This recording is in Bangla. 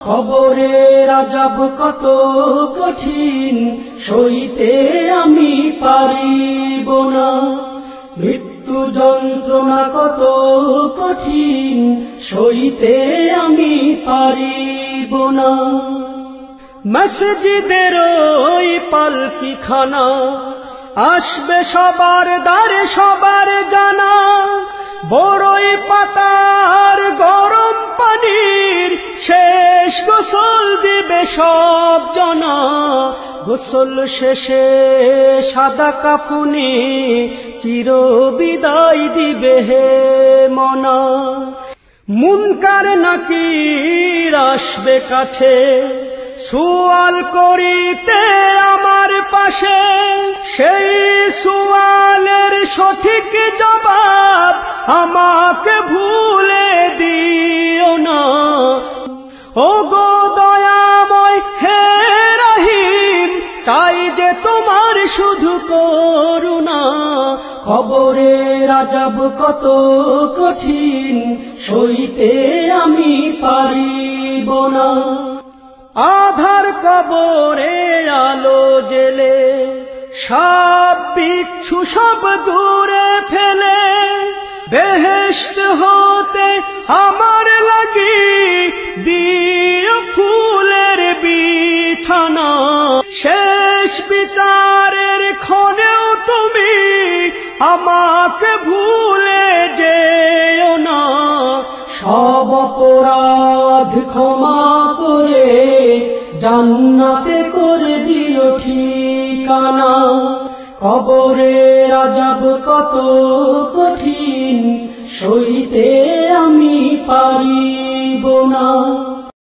কবরের আযাব কত কঠিন, সইতে আমি পারিব না। মৃত্যু যন্ত্রণা কত কঠিন, সইতে আমি পারিব না। মসজিদের ওই পালকিখানা আসবে সবার দ্বারে সবার জানা। বড়ই পাতার গরম পানির শেষ গোসল দিবে সব জনা। গোসল শেষে সাদা কাফনে চির বিদায় দিবে হে মনা। মুনকার নাকির আসবে কাছে সুয়াল করিতে আমার পাশে। সেই সুয়ালের সঠিক জবাব আমাকে ভুলে দিও না। ও গো দয়াময় হে রহিম, চাই যে তোমার শুধু করুণা। কবরের আযাব কত কঠিন, সইতে আমি পারিব না। আধার কবরে আলো জেলে সাপ বিচ্ছু সব দূরে ফেলে। বেহেশত হতে আমার লাগি দিও ফুলের বিছানা। শেষ বিচারের ক্ষণেও তুমি আমাকে ভুলে যেও না। সব অপরাধ ক্ষমা করে জান্নাতে করে দিও ঠিকানা। কবরের আযাব কত কঠিন, সইতে আমি পারিব না।